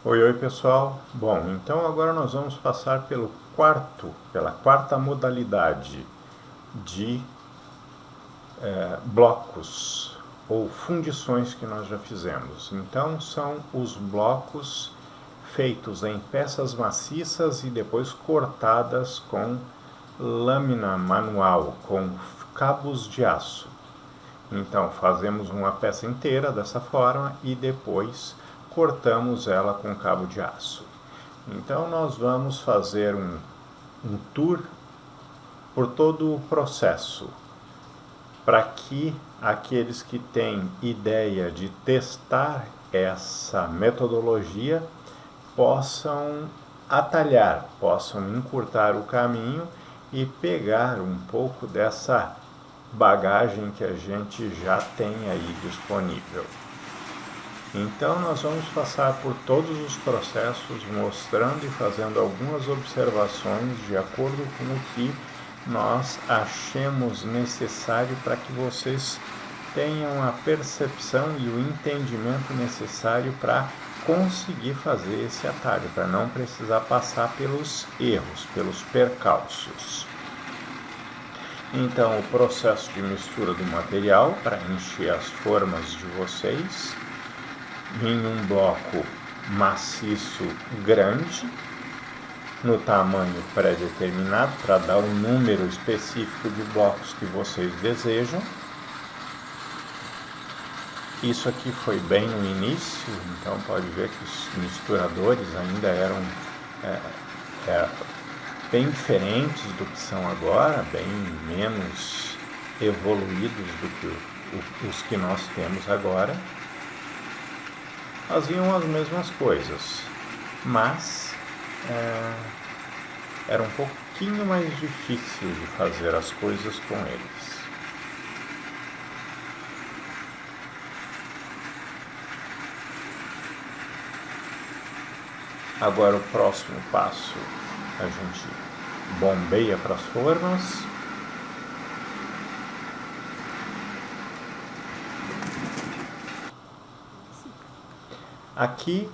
Oi, oi pessoal. Bom, então agora nós vamos passar pela quarta modalidade de blocos ou fundições que nós já fizemos. Então são os blocos feitos em peças maciças e depois cortadas com lâmina manual, com cabos de aço. Então fazemos uma peça inteira dessa forma e depois cortamos ela com cabo de aço. Então nós vamos fazer um tour por todo o processo, para que aqueles que têm ideia de testar essa metodologia possam atalhar, possam encurtar o caminho e pegar um pouco dessa bagagem que a gente já tem aí disponível. Então nós vamos passar por todos os processos, mostrando e fazendo algumas observações de acordo com o que nós achemos necessário para que vocês tenham a percepção e o entendimento necessário para conseguir fazer esse atalho, para não precisar passar pelos erros, pelos percalços. Então, o processo de mistura do material para encher as formas de vocês em um bloco maciço grande, no tamanho pré-determinado, para dar um número específico de blocos que vocês desejam. Isso aqui foi bem no início, então pode ver que os misturadores ainda eram bem diferentes do que são agora, bem menos evoluídos do que os que nós temos agora. Faziam as mesmas coisas, mas era um pouquinho mais difícil de fazer as coisas com eles. Agora o próximo passo, a gente bombeia para as formas. Aqui,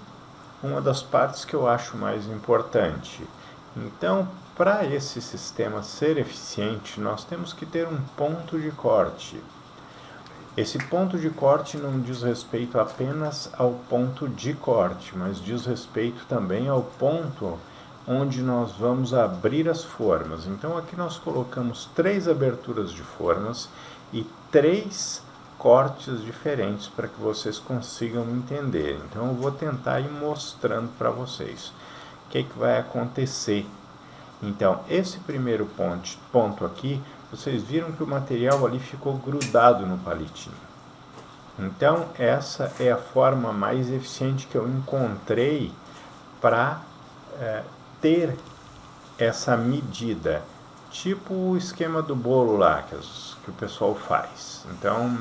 uma das partes que eu acho mais importante. Então, para esse sistema ser eficiente, nós temos que ter um ponto de corte. Esse ponto de corte não diz respeito apenas ao ponto de corte, mas diz respeito também ao ponto onde nós vamos abrir as formas. Então, aqui nós colocamos 3 aberturas de formas e 3 cortes diferentes para que vocês consigam entender. Então eu vou tentar ir mostrando para vocês o que vai acontecer. Então esse primeiro ponto aqui, vocês viram que o material ali ficou grudado no palitinho. Então essa é a forma mais eficiente que eu encontrei para ter essa medida, tipo o esquema do bolo lá que o pessoal faz. Então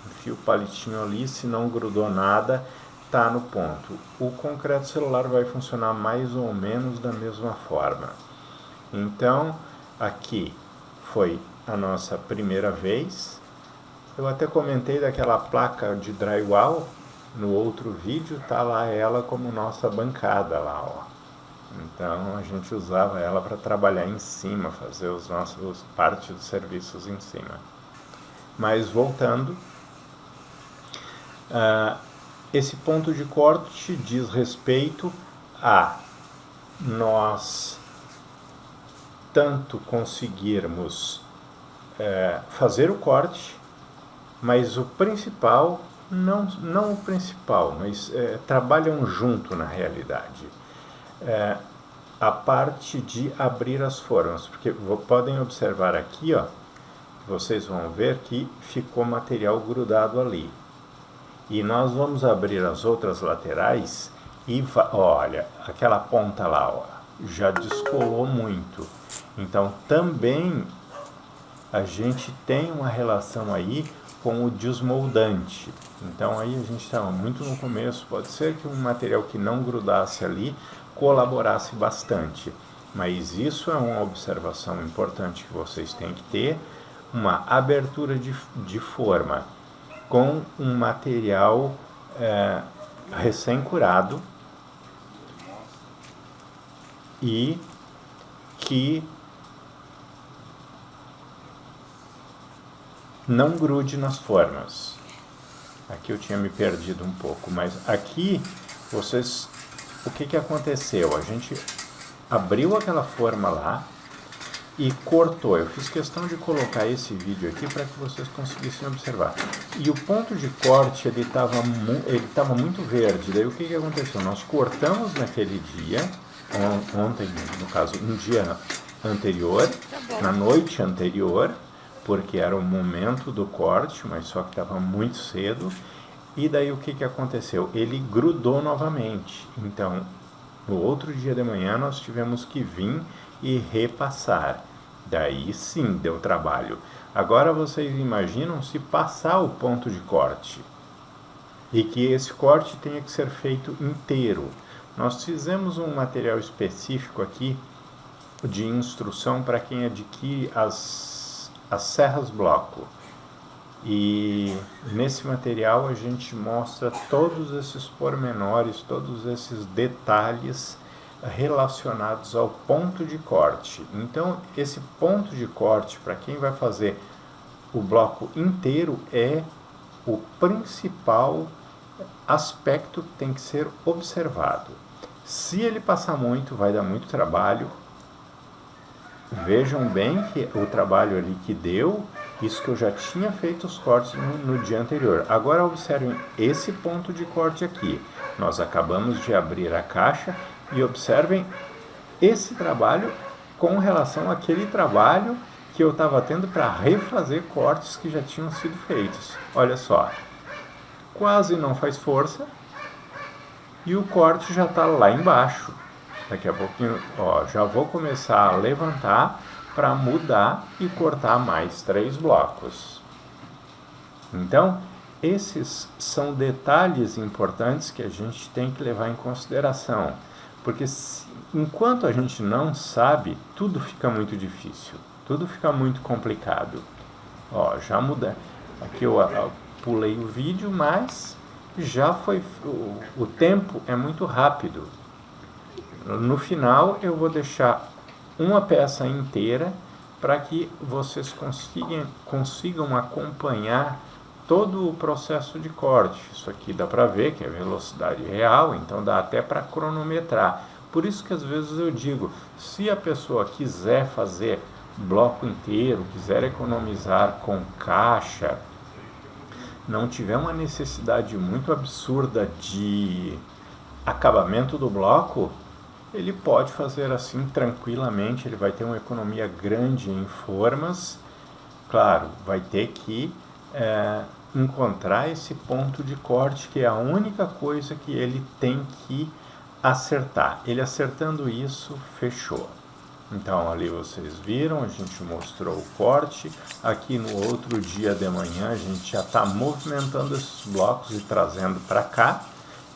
enfia o palitinho ali, se não grudou nada, está no ponto. O concreto celular vai funcionar mais ou menos da mesma forma. Então aqui foi a nossa primeira vez. Eu até comentei daquela placa de drywall no outro vídeo, tá lá ela como nossa bancada lá, ó. Então a gente usava ela para trabalhar em cima, fazer os nossos parte dos serviços em cima. Mas voltando, esse ponto de corte diz respeito a nós tanto conseguirmos fazer o corte, mas o principal, não o principal, mas trabalham junto na realidade. A parte de abrir as formas, porque podem observar aqui, ó, vocês vão ver que ficou material grudado ali. E nós vamos abrir as outras laterais e olha, aquela ponta lá, ó, já descolou muito. Então também a gente tem uma relação aí com o desmoldante. Então aí a gente estava muito no começo, pode ser que um material que não grudasse ali colaborasse bastante, mas isso é uma observação importante que vocês têm que ter, uma abertura de forma com um material recém-curado, e que não grude nas formas. Aqui eu tinha me perdido um pouco, mas aqui vocês, o que aconteceu? A gente abriu aquela forma lá e cortou. Eu fiz questão de colocar esse vídeo aqui para que vocês conseguissem observar. E o ponto de corte, ele estava muito verde. Daí o que aconteceu? Nós cortamos naquele dia, ontem, no caso, um dia anterior, na noite anterior, porque era o momento do corte, mas só que estava muito cedo. E daí o que aconteceu? Ele grudou novamente. Então, no outro dia de manhã, nós tivemos que vir e repassar. Daí sim deu trabalho. Agora vocês imaginam se passar o ponto de corte e que esse corte tenha que ser feito inteiro. Nós fizemos um material específico aqui de instrução para quem adquire as serras bloco. E nesse material a gente mostra todos esses pormenores, todos esses detalhes relacionados ao ponto de corte. Então, esse ponto de corte, para quem vai fazer o bloco inteiro, é o principal aspecto que tem que ser observado. Se ele passar muito, vai dar muito trabalho. Vejam bem que o trabalho ali que deu, isso que eu já tinha feito os cortes no dia anterior. Agora observem esse ponto de corte aqui. Nós acabamos de abrir a caixa e observem esse trabalho com relação àquele trabalho que eu estava tendo para refazer cortes que já tinham sido feitos. Olha só, quase não faz força e o corte já está lá embaixo. Daqui a pouquinho, ó, já vou começar a levantar para mudar e cortar mais 3 blocos. Então, esses são detalhes importantes que a gente tem que levar em consideração, porque enquanto a gente não sabe, tudo fica muito difícil, tudo fica muito complicado. Ó, já mudei. Aqui eu pulei o vídeo, mas já foi. O tempo é muito rápido. No final eu vou deixar uma peça inteira para que vocês consigam acompanhar todo o processo de corte. Isso aqui dá para ver que é velocidade real, então dá até para cronometrar. Por isso que às vezes eu digo, se a pessoa quiser fazer bloco inteiro, quiser economizar com caixa, não tiver uma necessidade muito absurda de acabamento do bloco, ele pode fazer assim tranquilamente, ele vai ter uma economia grande em formas. Claro, vai ter que encontrar esse ponto de corte, que é a única coisa que ele tem que acertar. Ele acertando isso, fechou. Então ali vocês viram, a gente mostrou o corte. Aqui no outro dia de manhã a gente já está movimentando esses blocos e trazendo para cá,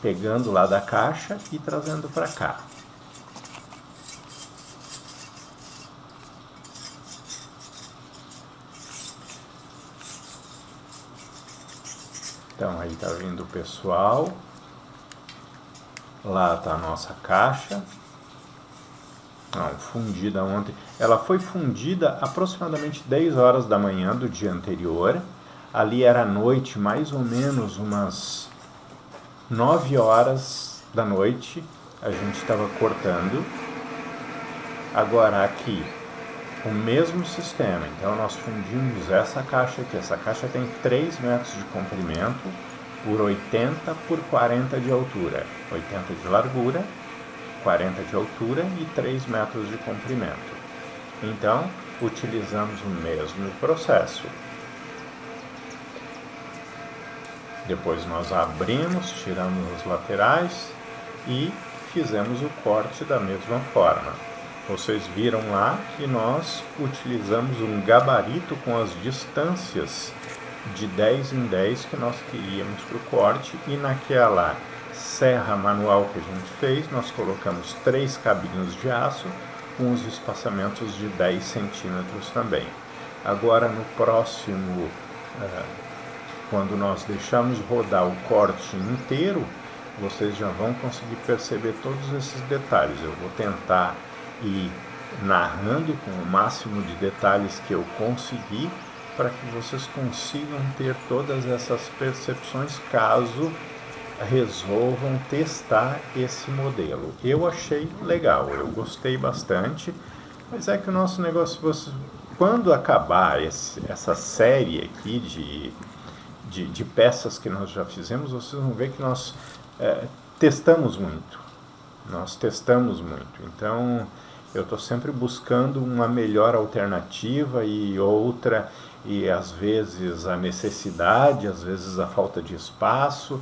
pegando lá da caixa e trazendo para cá. Então aí está vindo o pessoal, lá está a nossa caixa, não, fundida ontem, ela foi fundida aproximadamente 10 horas da manhã do dia anterior, ali era noite, mais ou menos umas 9 horas da noite, a gente estava cortando. Agora aqui, o mesmo sistema, então nós fundimos essa caixa aqui, essa caixa tem 3 metros de comprimento por 80 por 40 de altura, 80 de largura, 40 de altura e 3 metros de comprimento. Então, utilizamos o mesmo processo. Depois nós abrimos, tiramos as laterais e fizemos o corte da mesma forma. Vocês viram lá que nós utilizamos um gabarito com as distâncias de 10 em 10 que nós queríamos para o corte, e naquela serra manual que a gente fez, nós colocamos 3 cabinhos de aço com os espaçamentos de 10 centímetros também. Agora no próximo, quando nós deixamos rodar o corte inteiro, vocês já vão conseguir perceber todos esses detalhes. Eu vou tentar e narrando com o máximo de detalhes que eu conseguir, para que vocês consigam ter todas essas percepções caso resolvam testar esse modelo. Eu achei legal, eu gostei bastante, mas é que o nosso negócio, quando acabar essa série aqui de peças que nós já fizemos, vocês vão ver que nós testamos muito. Nós testamos muito. Então, eu estou sempre buscando uma melhor alternativa e outra, e às vezes a necessidade, às vezes a falta de espaço.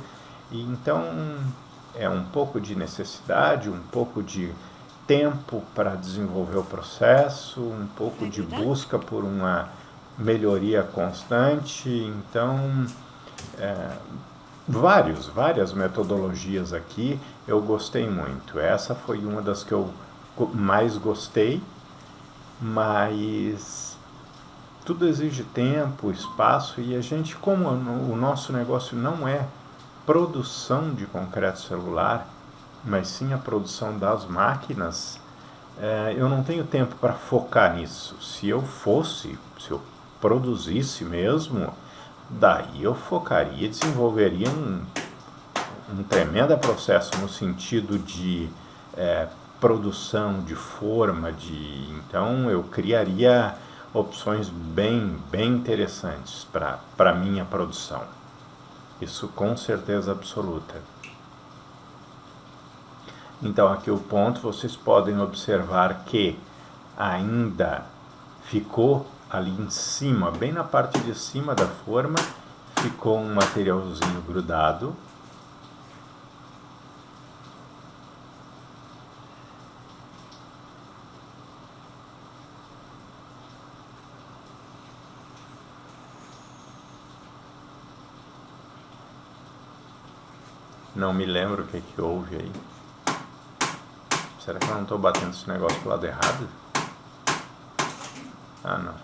E então, é um pouco de necessidade, um pouco de tempo para desenvolver o processo, um pouco de busca por uma melhoria constante. Então, várias metodologias aqui, eu gostei muito. Essa foi uma das que eu mais gostei, mas tudo exige tempo, espaço, e a gente, como o nosso negócio não é produção de concreto celular, mas sim a produção das máquinas, eu não tenho tempo para focar nisso. Se eu produzisse mesmo, daí eu focaria e desenvolveria um tremendo processo no sentido de produção, de forma, então eu criaria opções bem interessantes para a minha produção. Isso com certeza absoluta. Então aqui o ponto, vocês podem observar que ainda ficou ali em cima, bem na parte de cima da forma, ficou um materialzinho grudado. Não me lembro o que houve aí. Será que eu não estou batendo esse negócio pro lado errado? Ah, não.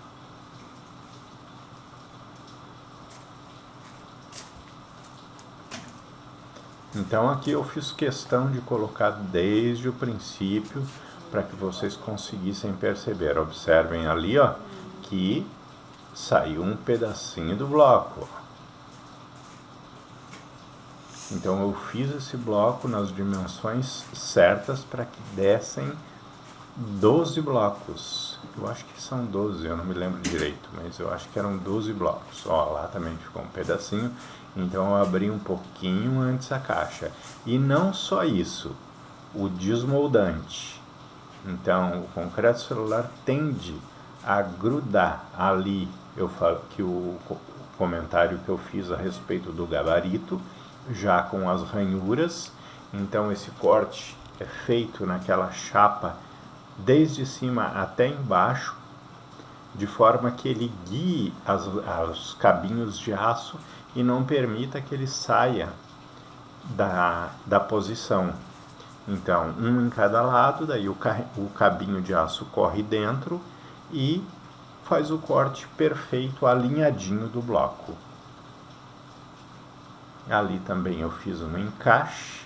Então aqui eu fiz questão de colocar desde o princípio para que vocês conseguissem perceber. Observem ali, ó, que saiu um pedacinho do bloco. Então eu fiz esse bloco nas dimensões certas para que dessem 12 blocos. Eu acho que são 12, eu não me lembro direito, mas eu acho que eram 12 blocos. Ó, lá também ficou um pedacinho, então eu abri um pouquinho antes a caixa. E não só isso, o desmoldante. Então, o concreto celular tende a grudar ali. Eu falo que o comentário que eu fiz a respeito do gabarito, já com as ranhuras. Então, esse corte é feito naquela chapa desde cima até embaixo, de forma que ele guie os cabinhos de aço e não permita que ele saia da posição. Então, um em cada lado, daí o cabinho de aço corre dentro e faz o corte perfeito, alinhadinho do bloco. Ali também eu fiz um encaixe.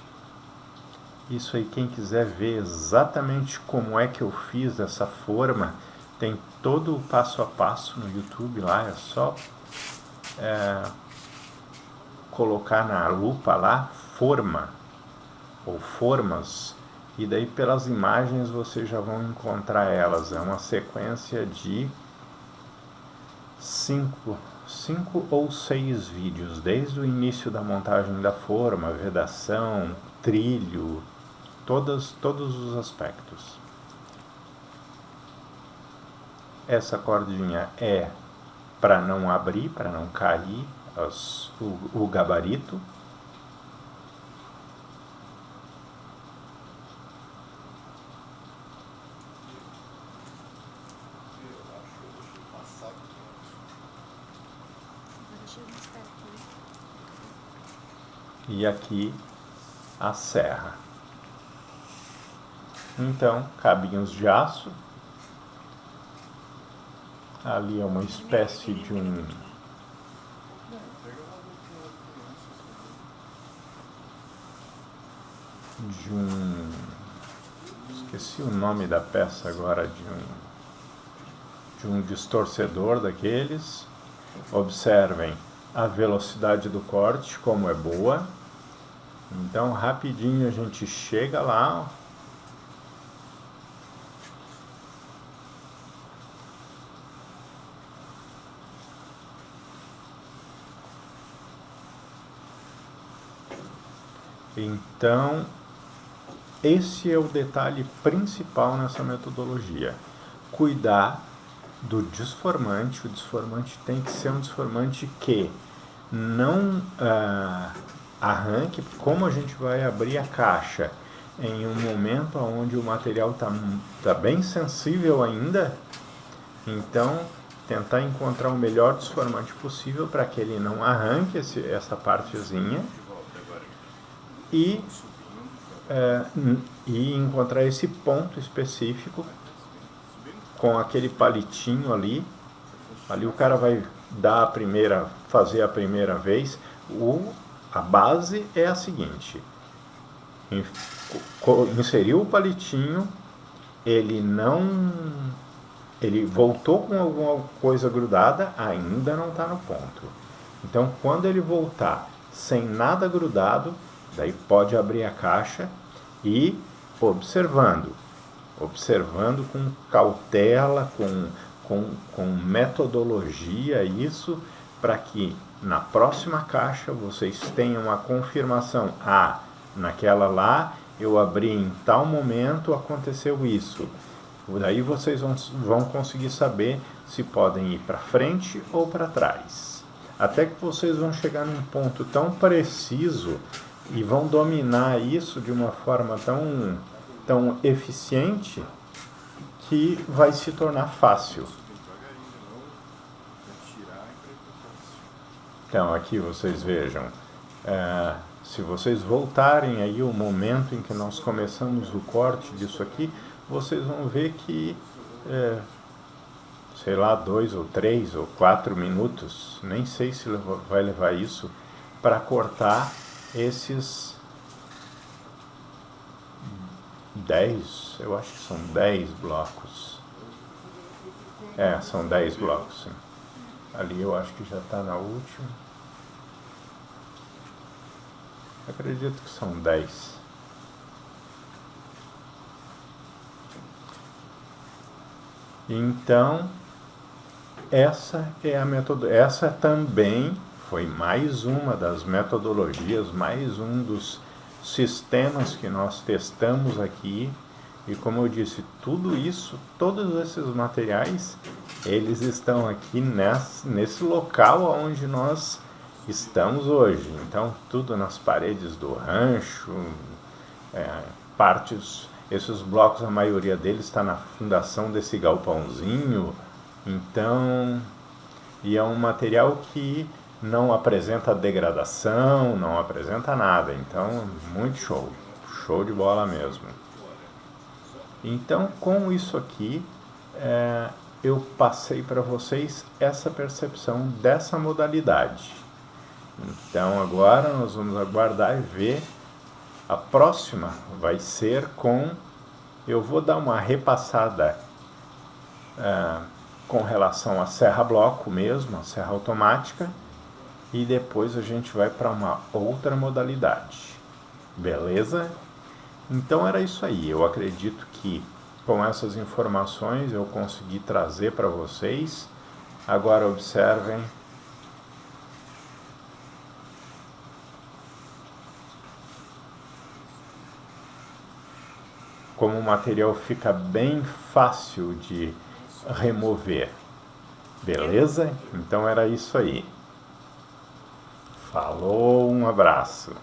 Isso aí, quem quiser ver exatamente como é que eu fiz essa forma, tem todo o passo a passo no YouTube lá, é só colocar na lupa lá, forma, ou formas, e daí pelas imagens vocês já vão encontrar elas. É uma sequência de 5 ou 6 vídeos, desde o início da montagem da forma, vedação, trilho, todos os aspectos. Essa cordinha é para não abrir, para não cair o gabarito. E aqui a serra. Então, cabinhos de aço. Ali é uma espécie de Esqueci o nome da peça agora, de um distorcedor daqueles. Observem a velocidade do corte, como é boa. Então, rapidinho a gente chega lá. Então, esse é o detalhe principal nessa metodologia. Cuidar do desformante. O desformante tem que ser um desformante que não arranque. Como a gente vai abrir a caixa em um momento onde o material tá bem sensível ainda, então tentar encontrar o melhor desformante possível para que ele não arranque essa partezinha e encontrar esse ponto específico com aquele palitinho ali. Ali o cara vai fazer a primeira vez. A base é a seguinte: inseriu o palitinho, ele voltou com alguma coisa grudada, ainda não está no ponto. Então, quando ele voltar sem nada grudado, daí pode abrir a caixa e observando com cautela, com metodologia, isso, para que na próxima caixa vocês tenham a confirmação: naquela lá eu abri em tal momento, aconteceu isso. Daí vocês vão conseguir saber se podem ir para frente ou para trás. Até que vocês vão chegar num ponto tão preciso e vão dominar isso de uma forma tão eficiente que vai se tornar fácil. Então, aqui vocês vejam, se vocês voltarem aí o momento em que nós começamos o corte disso aqui, vocês vão ver que, sei lá, 2 ou 3 ou 4 minutos, nem sei se vai levar isso, para cortar esses 10, eu acho que são 10 blocos. São 10 blocos, sim. Ali eu acho que já está na última. Acredito que são 10. Então, essa é a metodologia. Essa também foi mais uma das metodologias, mais um dos sistemas que nós testamos aqui. E como eu disse, tudo isso, todos esses materiais, eles estão aqui nesse local onde nós estamos hoje. Então, tudo nas paredes do rancho, esses blocos, a maioria deles está na fundação desse galpãozinho. Então, e é um material que não apresenta degradação, não apresenta nada. Então, muito show de bola mesmo. Então, com isso aqui, eu passei para vocês essa percepção dessa modalidade. Então, agora nós vamos aguardar e ver. A próxima vai ser eu vou dar uma repassada com relação à serra bloco mesmo, a serra automática, e depois a gente vai para uma outra modalidade. Beleza? Então era isso aí. Eu acredito que com essas informações eu consegui trazer para vocês. Agora observem como o material fica bem fácil de remover. Beleza? Então era isso aí. Falou, um abraço.